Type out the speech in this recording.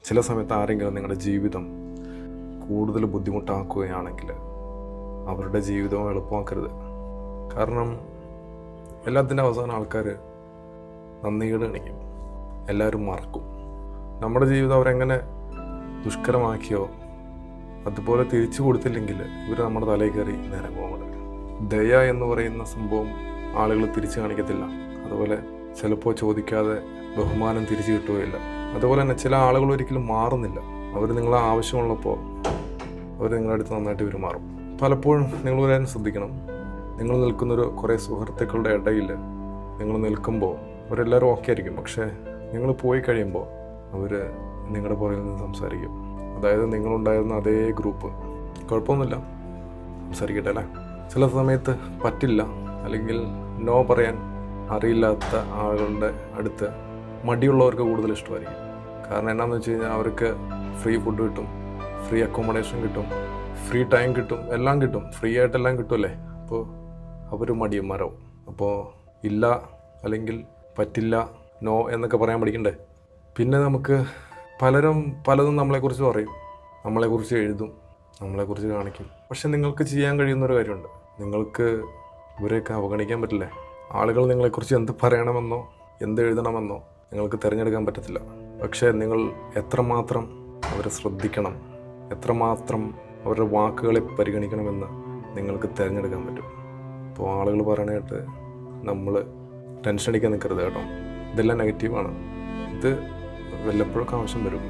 ചില സമയത്ത് ആരെങ്കിലും നിങ്ങളുടെ ജീവിതം കൂടുതൽ ബുദ്ധിമുട്ടാക്കുകയാണെങ്കിൽ അവരുടെ ജീവിതവും എളുപ്പമാക്കരുത്. കാരണം എല്ലാത്തിൻ്റെ അവസാനം ആൾക്കാർ നന്ദികേട് കാണിക്കും, എല്ലാവരും മറക്കും. നമ്മുടെ ജീവിതം അവരെങ്ങനെ ദുഷ്കരമാക്കിയോ അതുപോലെ തിരിച്ചു കൊടുത്തില്ലെങ്കിൽ ഇവർ നമ്മുടെ തലയിൽ കയറി നേരെ പോകുന്നത്. ദയ എന്ന് പറയുന്ന സംഭവം ആളുകൾ തിരിച്ചു കാണിക്കത്തില്ല. അതുപോലെ ചിലപ്പോൾ ചോദിക്കാതെ ബഹുമാനം തിരിച്ചു കിട്ടുകയില്ല. അതുപോലെ തന്നെ ചില ആളുകൾ ഒരിക്കലും മാറുന്നില്ല. അവർ നിങ്ങളെ ആവശ്യമുള്ളപ്പോൾ അവർ നിങ്ങളുടെ അടുത്ത് നന്നായിട്ട് പെരുമാറും. പലപ്പോഴും നിങ്ങൾ ഒരു കാര്യം ശ്രദ്ധിക്കണം. നിങ്ങൾ നിൽക്കുന്നൊരു കുറേ സുഹൃത്തുക്കളുടെ ഇടയിൽ നിങ്ങൾ നിൽക്കുമ്പോൾ അവരെല്ലാവരും ഓക്കെ ആയിരിക്കും. പക്ഷേ നിങ്ങൾ പോയി കഴിയുമ്പോൾ അവർ നിങ്ങളുടെ പുറകിൽ നിന്ന് സംസാരിക്കും. അതായത് നിങ്ങളുണ്ടായിരുന്ന അതേ ഗ്രൂപ്പ് കുഴപ്പമൊന്നുമില്ല, സംസാരിക്കട്ടെ അല്ലേ. ചില സമയത്ത് പറ്റില്ല, അല്ലെങ്കിൽ നോ പറയാൻ അറിയില്ലാത്ത ആളുകളുടെ അടുത്ത് മടിയുള്ളവർക്ക് കൂടുതൽ ഇഷ്ടമായിരിക്കും. കാരണം എന്നാന്ന് വെച്ച് കഴിഞ്ഞാൽ അവർക്ക് ഫ്രീ ഫുഡ് കിട്ടും, ഫ്രീ അക്കോമഡേഷൻ കിട്ടും, ഫ്രീ ടൈം കിട്ടും, എല്ലാം കിട്ടും, ഫ്രീ ആയിട്ടെല്ലാം കിട്ടുമല്ലേ. അപ്പോൾ അവർ മടിയന്മാരാവും. അപ്പോൾ ഇല്ല അല്ലെങ്കിൽ പറ്റില്ല, നോ എന്നൊക്കെ പറയാൻ പഠിക്കണ്ടേ. പിന്നെ നമുക്ക് പലതും നമ്മളെക്കുറിച്ച് പറയും, നമ്മളെക്കുറിച്ച് എഴുതും, നമ്മളെക്കുറിച്ച് കാണിക്കും. പക്ഷെ നിങ്ങൾക്ക് ചെയ്യാൻ കഴിയുന്നൊരു കാര്യമുണ്ട്. നിങ്ങൾക്ക് ഇവരെയൊക്കെ അവഗണിക്കാൻ പറ്റില്ലേ. ആളുകൾ നിങ്ങളെക്കുറിച്ച് എന്ത് പറയണമെന്നോ എന്ത് എഴുതണമെന്നോ നിങ്ങൾക്ക് തിരഞ്ഞെടുക്കാൻ പറ്റത്തില്ല. പക്ഷേ നിങ്ങൾ എത്രമാത്രം അവരെ ശ്രദ്ധിക്കണം, എത്രമാത്രം അവരുടെ വാക്കുകളെ പരിഗണിക്കണമെന്ന് നിങ്ങൾക്ക് തിരഞ്ഞെടുക്കാൻ പറ്റും. അപ്പോൾ ആളുകൾ പറയാനായിട്ട് നമ്മൾ ടെൻഷൻ അടിക്കാൻ നിൽക്കരുത് കേട്ടോ. ഇതെല്ലാം നെഗറ്റീവാണ്. ഇത് വല്ലപ്പോഴൊക്കെ ആവശ്യം വരും.